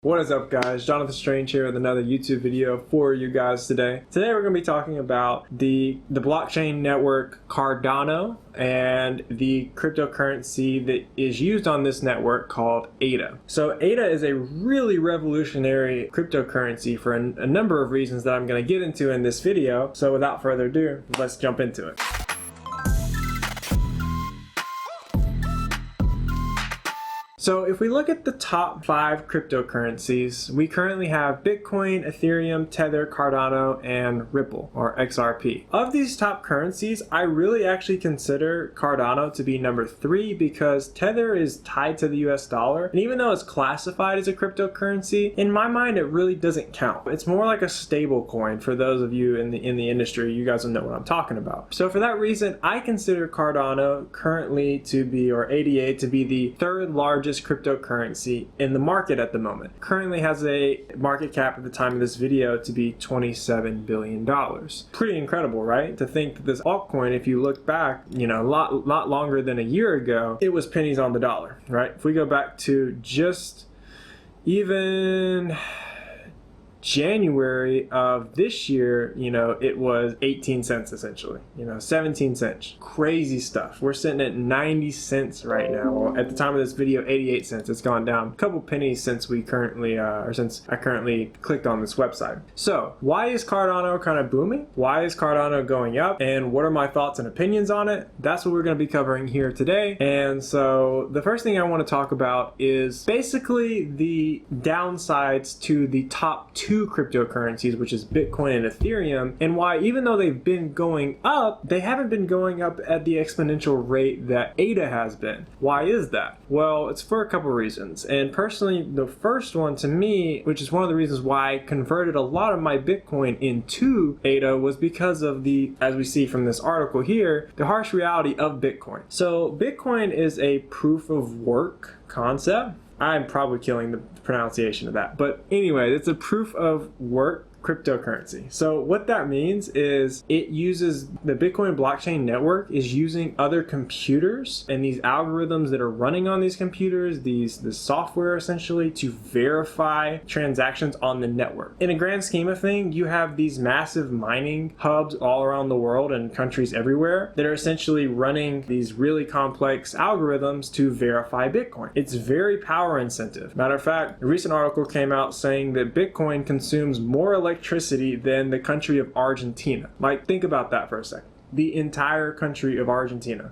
What is up, guys? Jonathan Strange here with another YouTube video for you guys today. Today we're going to be talking about the blockchain network Cardano and the cryptocurrency that is used on this network called ADA. So ADA is a really revolutionary cryptocurrency for a number of reasons that I'm going to get into in this video. So without further ado, let's jump into it. So if we look at the top 5 cryptocurrencies, we currently have Bitcoin, Ethereum, Tether, Cardano, and Ripple, or XRP. Of these top currencies, I really actually consider Cardano to be number 3 because Tether is tied to the US dollar, and even though it's classified as a cryptocurrency, in my mind it really doesn't count. It's more like a stable coin for those of you in the industry. You guys will know what I'm talking about. So for that reason, I consider Cardano currently to be, or ADA, to be the 3rd largest cryptocurrency in the market at the moment. Currently has a market cap at the time of this video to be $27 billion. Pretty incredible, right? To think that this altcoin, if you look back, a lot longer than a year ago, it was pennies on the dollar, right? If we go back to just even January of this year, it was 18 cents essentially, 17 cents. Crazy stuff. We're sitting at 90 cents right now. Well, at the time of this video, 88 cents. It's gone down a couple pennies since we currently, since I currently clicked on this website. So why is Cardano kind of booming? Why is Cardano going up? And what are my thoughts and opinions on it? That's what we're going to be covering here today. And so the first thing I want to talk about is basically the downsides to the top 2 cryptocurrencies, which is Bitcoin and Ethereum, and why, even though they've been going up, they haven't been going up at the exponential rate that ADA has been. Why is that? Well, it's for a couple reasons. And personally, the first one to me, which is one of the reasons why I converted a lot of my Bitcoin into ADA, was because of the, as we see from this article here, the harsh reality of Bitcoin. So Bitcoin is a proof of work concept. I'm probably killing the pronunciation of that. But anyway, it's a proof of work cryptocurrency. So what that means is it uses, the Bitcoin blockchain network is using other computers and these algorithms that are running on these computers, the software essentially, to verify transactions on the network. In a grand scheme of things, you have these massive mining hubs all around the world and countries everywhere that are essentially running these really complex algorithms to verify Bitcoin. It's very power incentive. Matter of fact, a recent article came out saying that Bitcoin consumes more electricity than the country of Argentina. Like, think about that for a second. The entire country of Argentina.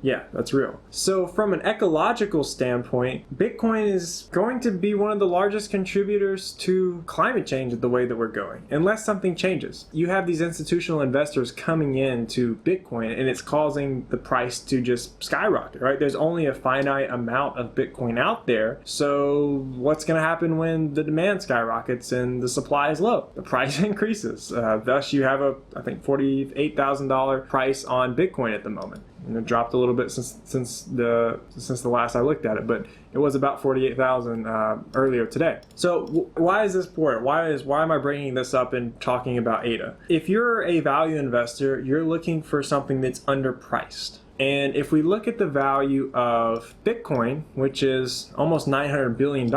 Yeah, that's real. So from an ecological standpoint, Bitcoin is going to be one of the largest contributors to climate change the way that we're going, unless something changes. You have these institutional investors coming into Bitcoin and it's causing the price to just skyrocket, right? There's only a finite amount of Bitcoin out there. So what's going to happen when the demand skyrockets and the supply is low? The price increases. Thus you have I think $48,000 price on Bitcoin at the moment. It dropped a little bit since the last I looked at it, but it was about 48,000 earlier today. So why is this important? Why am I bringing this up and talking about ADA? If you're a value investor, you're looking for something that's underpriced. And if we look at the value of Bitcoin, which is almost $900 billion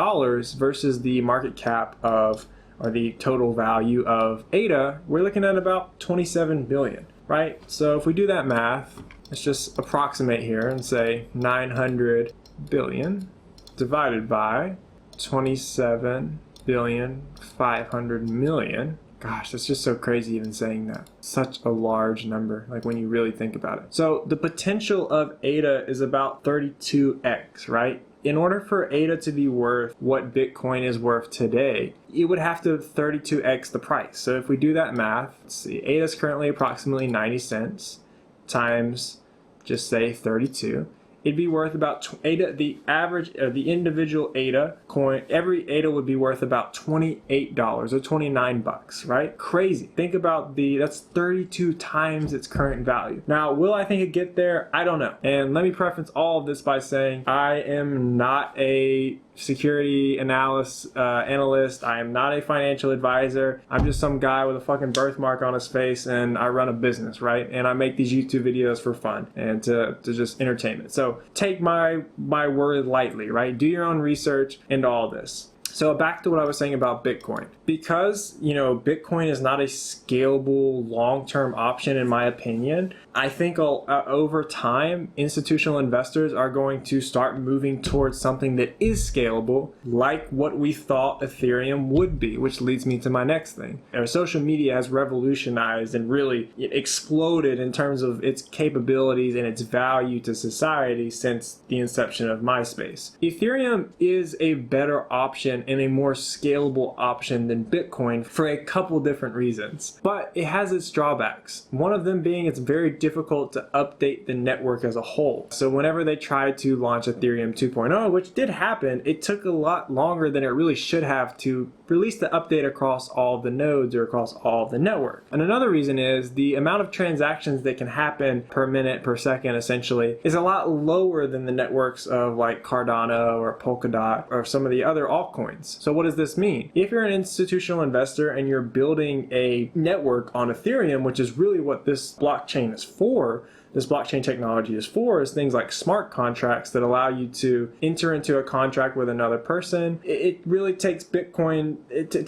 versus the market cap of, or the total value of ADA, we're looking at about 27 billion, right? So if we do that math, let's just approximate here and say 900 billion divided by 27 billion 500 million. Gosh, that's just so crazy even saying that. Such a large number, like when you really think about it. So the potential of ADA is about 32x, right? In order for ADA to be worth what Bitcoin is worth today, it would have to 32x the price. So if we do that math, let's see, ADA is currently approximately 90 cents times, just say 32. It'd be worth about ADA, the average of the individual ADA coin, every ADA would be worth about $28 or 29 bucks, right? Crazy. Think about that's 32 times its current value. Now, will I think it get there? I don't know. And let me preface all of this by saying I am not a security analyst. I am not a financial advisor. I'm just some guy with a fucking birthmark on his face, and I run a business, right? And I make these YouTube videos for fun and to just entertainment. So take my word lightly, right? Do your own research into all this. So back to what I was saying about Bitcoin. Because, Bitcoin is not a scalable long-term option in my opinion, I think over time, institutional investors are going to start moving towards something that is scalable, like what we thought Ethereum would be, which leads me to my next thing. Our social media has revolutionized and really exploded in terms of its capabilities and its value to society since the inception of MySpace. Ethereum is a better option and a more scalable option than Bitcoin for a couple different reasons, but it has its drawbacks. One of them being it's very difficult to update the network as a whole. So whenever they tried to launch Ethereum 2.0, which did happen, it took a lot longer than it really should have to release the update across all the nodes or across all the network. And another reason is the amount of transactions that can happen per minute, per second, essentially, is a lot lower than the networks of like Cardano or Polkadot or some of the other altcoins. So what does this mean? If you're an institutional investor and you're building a network on Ethereum, which is really what this blockchain is for, this blockchain technology is for, is things like smart contracts that allow you to enter into a contract with another person. It really takes Bitcoin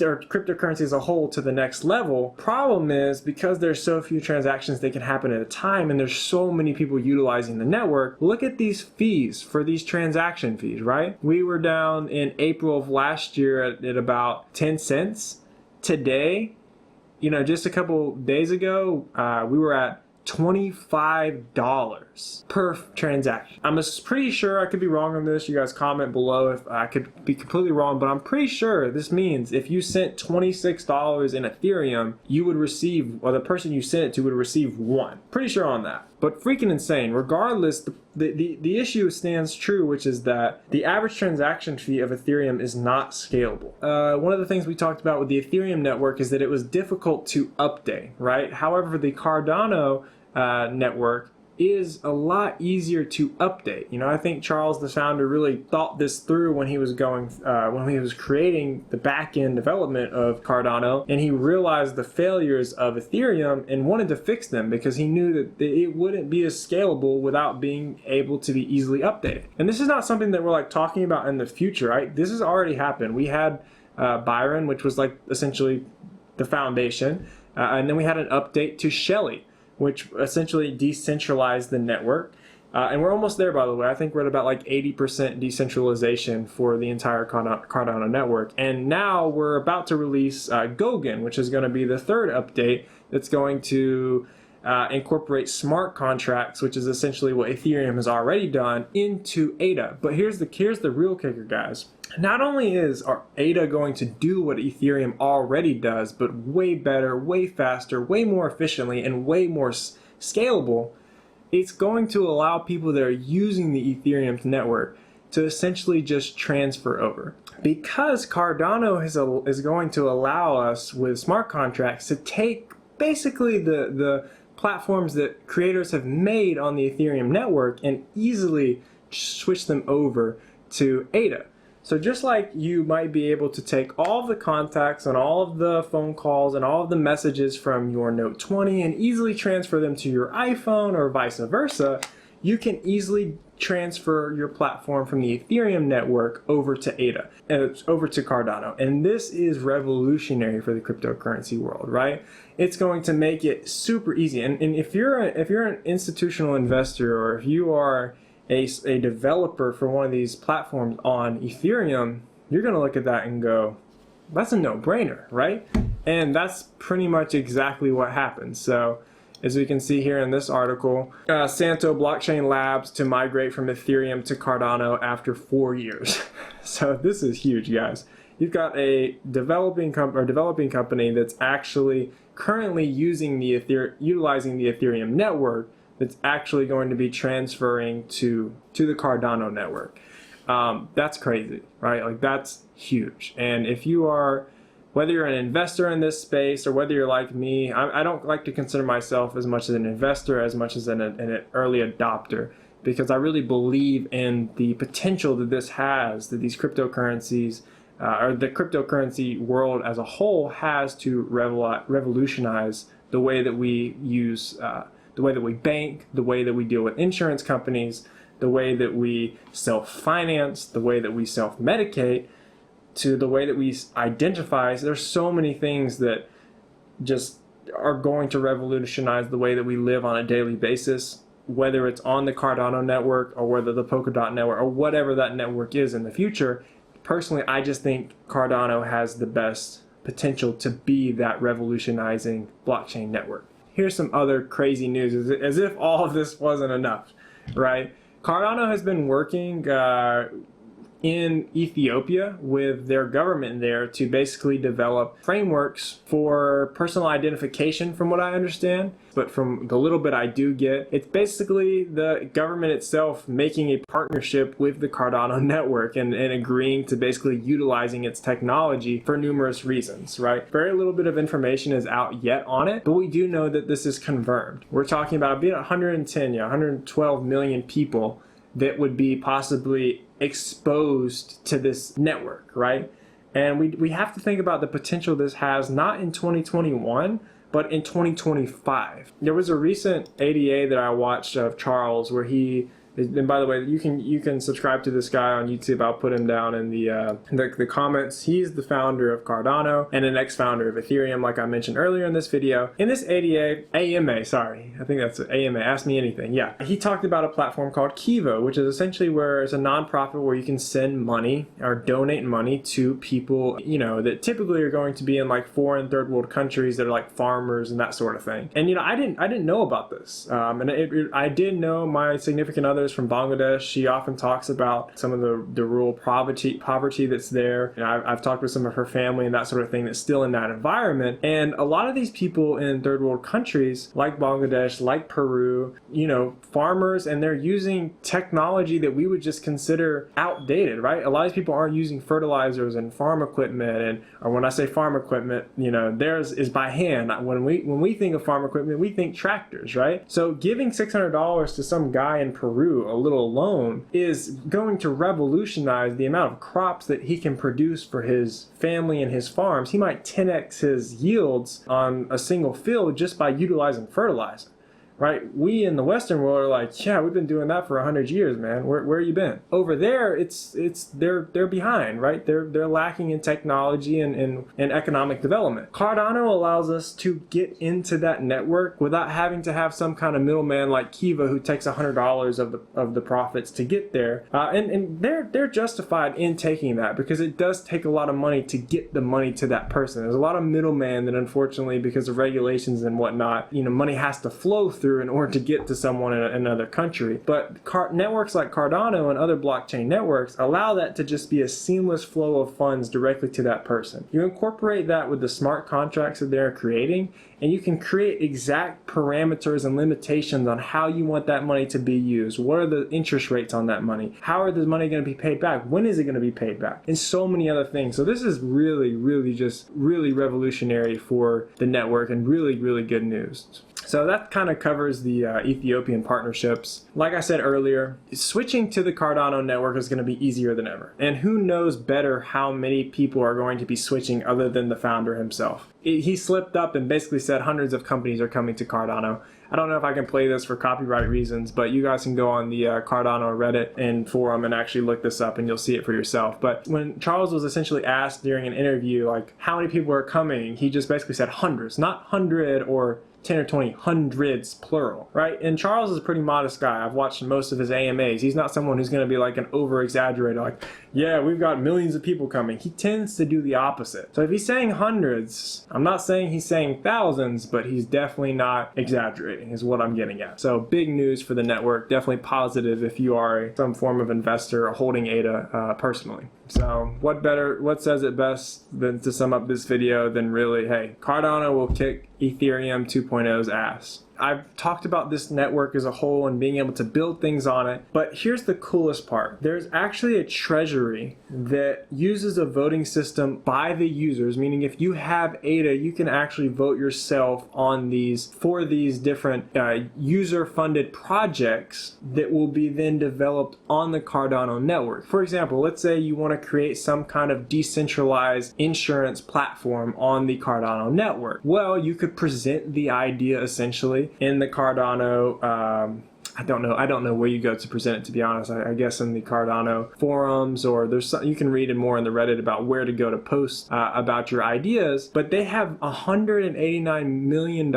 or cryptocurrency as a whole to the next level. Problem is, because there's so few transactions that can happen at a time and there's so many people utilizing the network, look at these fees for these transaction fees, right? We were down in April of last year at about 10 cents. Today, just a couple days ago, we were at $25 per transaction. I'm pretty sure, I could be wrong on this. You guys comment below if I could be completely wrong, but I'm pretty sure this means if you sent $26 in Ethereum, you would receive, or the person you sent it to would receive one. Pretty sure on that. But freaking insane. Regardless, the issue stands true, which is that the average transaction fee of Ethereum is not scalable. One of the things we talked about with the Ethereum network is that it was difficult to update, right? However, the Cardano network is a lot easier to update. I think Charles, the founder, really thought this through when he was creating the back-end development of Cardano, and he realized the failures of Ethereum and wanted to fix them because he knew that it wouldn't be as scalable without being able to be easily updated. And this is not something that we're like talking about in the future, right? This has already happened. We had Byron, which was like essentially the foundation, and then we had an update to Shelley, which essentially decentralized the network. And we're almost there, by the way. I think we're at about like 80% decentralization for the entire Cardano network. And now we're about to release Goguen, which is going to be the third update that's going to incorporate smart contracts, which is essentially what Ethereum has already done, into ADA. But here's the real kicker, guys. Not only is our ADA going to do what Ethereum already does, but way better, way faster, way more efficiently, and way more scalable, it's going to allow people that are using the Ethereum network to essentially just transfer over. Because Cardano is going to allow us with smart contracts to take basically the platforms that creators have made on the Ethereum network and easily switch them over to ADA. So just like you might be able to take all of the contacts and all of the phone calls and all of the messages from your Note 20 and easily transfer them to your iPhone or vice versa, you can easily transfer your platform from the Ethereum network over to ADA, over to Cardano. And this is revolutionary for the cryptocurrency world, right? It's going to make it super easy. And if you're an institutional investor, or if you are a developer for one of these platforms on Ethereum, you're going to look at that and go, that's a no-brainer, right? And that's pretty much exactly what happened. So as we can see here in this article, Santo blockchain labs to migrate from Ethereum to Cardano after 4 years. So this is huge, guys. You've got a developing company that's actually currently utilizing the Ethereum network, that's actually going to be transferring to the Cardano network. That's crazy, right? Like, that's huge. And if you are, whether you're an investor in this space or whether you're like me, I don't like to consider myself as much as an investor as much as an early adopter, because I really believe in the potential that this has, that these cryptocurrencies or the cryptocurrency world as a whole has to revolutionize the way that we use, the way that we bank, the way that we deal with insurance companies, the way that we self-finance, the way that we self-medicate. to the way that we identify. So there's so many things that just are going to revolutionize the way that we live on a daily basis, whether it's on the Cardano network or whether the Polkadot network or whatever that network is in the future. Personally, I just think Cardano has the best potential to be that revolutionizing blockchain network. Here's some other crazy news, as if all of this wasn't enough, right? Cardano has been working in Ethiopia with their government there to basically develop frameworks for personal identification, from what I understand. But from the little bit I do get, it's basically the government itself making a partnership with the Cardano network and agreeing to basically utilizing its technology for numerous reasons, right? Very little bit of information is out yet on it, but we do know that this is confirmed. We're talking about being 112 million people that would be possibly exposed to this network, right? And we have to think about the potential this has, not in 2021, but in 2025. There was a recent ADA that I watched of Charles where he, and by the way, you can subscribe to this guy on YouTube. I'll put him down in the comments. He's the founder of Cardano and an ex-founder of Ethereum, like I mentioned earlier in this video. In this AMA, sorry, I think that's AMA, Ask Me Anything. Yeah, he talked about a platform called Kiva, which is essentially where it's a nonprofit where you can send money or donate money to people, you know, that typically are going to be in like foreign third world countries that are like farmers and that sort of thing. And you know, I didn't know about this, and I did know my significant other from Bangladesh. She often talks about some of the rural poverty that's there. You know, I've talked with some of her family and that sort of thing that's still in that environment. And a lot of these people in third world countries like Bangladesh, like Peru, you know, farmers, and they're using technology that we would just consider outdated, right? A lot of these people aren't using fertilizers and farm equipment, or when I say farm equipment, you know, theirs is by hand. When we think of farm equipment, we think tractors, right? So giving $600 to some guy in Peru a little loan is going to revolutionize the amount of crops that he can produce for his family and his farms. He might 10x his yields on a single field just by utilizing fertilizer. Right? We in the Western world are like, yeah, we've been doing that for 100 years, man. Where you been? Over there, they're behind, right? They're lacking in technology and economic development. Cardano allows us to get into that network without having to have some kind of middleman like Kiva who takes $100 of the profits to get there. And they're justified in taking that because it does take a lot of money to get the money to that person. There's a lot of middleman that, unfortunately, because of regulations and whatnot, you know, money has to flow through in order to get to someone in another country. But networks like Cardano and other blockchain networks allow that to just be a seamless flow of funds directly to that person. You incorporate that with the smart contracts that they're creating, and you can create exact parameters and limitations on how you want that money to be used. What are the interest rates on that money? How are the money going to be paid back? When is it going to be paid back? And so many other things. So this is really revolutionary for the network and really good news. So that kind of covers the Ethiopian partnerships. Like I said earlier, switching to the Cardano network is going to be easier than ever. And who knows better how many people are going to be switching other than the founder himself. He slipped up and basically said hundreds of companies are coming to Cardano. I don't know if I can play this for copyright reasons, but you guys can go on the Cardano Reddit and forum and actually look this up and you'll see it for yourself. But when Charles was essentially asked during an interview, like, how many people are coming, he just basically said hundreds, not 100 or 10 or 20, hundreds plural, right? And Charles is a pretty modest guy. I've watched most of his AMAs. He's not someone who's going to be like an over-exaggerator, like, yeah, we've got millions of people coming. He tends to do the opposite. So if he's saying hundreds, I'm not saying he's saying thousands, but he's definitely not exaggerating is what I'm getting at. So big news for the network, definitely positive if you are some form of investor or holding ADA personally. So what says it best than to sum up this video than really, hey, Cardano will kick Ethereum 2.0's ass. I've talked about this network as a whole and being able to build things on it, but here's the coolest part. There's actually a treasury that uses a voting system by the users, meaning if you have ADA, you can actually vote yourself on for these different user-funded projects that will be then developed on the Cardano network. For example, let's say you want to create some kind of decentralized insurance platform on the Cardano network. Well, you could present the idea essentially in the Cardano I don't know where you go to present it, to be honest. I guess in the Cardano forums, or you can read it more in the Reddit about where to go to post about your ideas. But they have $189 million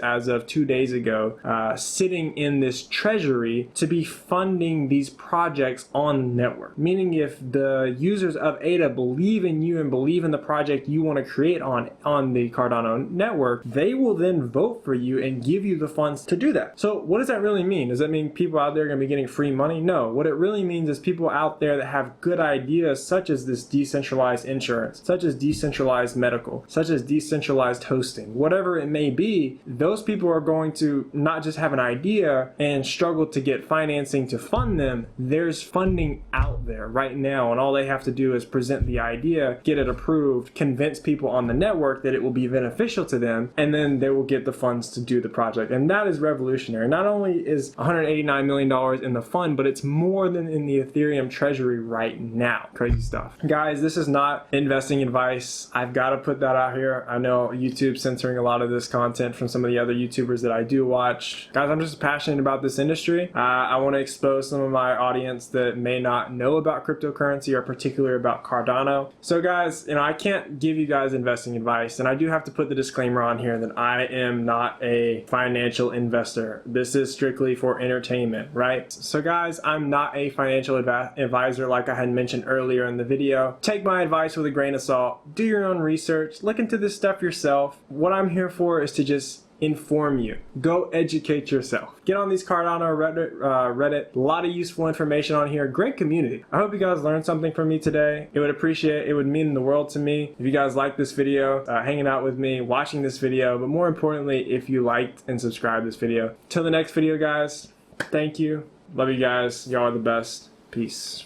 as of 2 days ago sitting in this treasury to be funding these projects on the network. Meaning if the users of ADA believe in you and believe in the project you want to create on the Cardano network, they will then vote for you and give you the funds to do that. So what does that really mean? Does that mean people out there are going to be getting free money? No. What it really means is people out there that have good ideas, such as this decentralized insurance, such as decentralized medical, such as decentralized hosting, whatever it may be, those people are going to not just have an idea and struggle to get financing to fund them. There's funding out there right now, and all they have to do is present the idea, get it approved, convince people on the network that it will be beneficial to them, and then they will get the funds to do the project. And that is revolutionary. Not only is $189 million in the fund, but it's more than in the Ethereum treasury right now. Crazy stuff. Guys, this is not investing advice. I've got to put that out here. I know YouTube's censoring a lot of this content from some of the other YouTubers that I do watch. Guys, I'm just passionate about this industry. I want to expose some of my audience that may not know about cryptocurrency, or particularly about Cardano. So guys, I can't give you guys investing advice, and I do have to put the disclaimer on here that I am not a financial investor. This is strictly for entertainment, right? So guys, I'm not a financial advisor like I had mentioned earlier in the video. Take my advice with a grain of salt. Do your own research. Look into this stuff yourself. What I'm here for is to just inform you. Go educate yourself. Get on these Cardano Reddit. A lot of useful information on here. Great community. I hope you guys learned something from me today. It would mean the world to me if you guys liked this video, hanging out with me, watching this video, but more importantly, if you liked and subscribed this video. Till the next video, guys, thank you. Love you guys. Y'all are the best. Peace.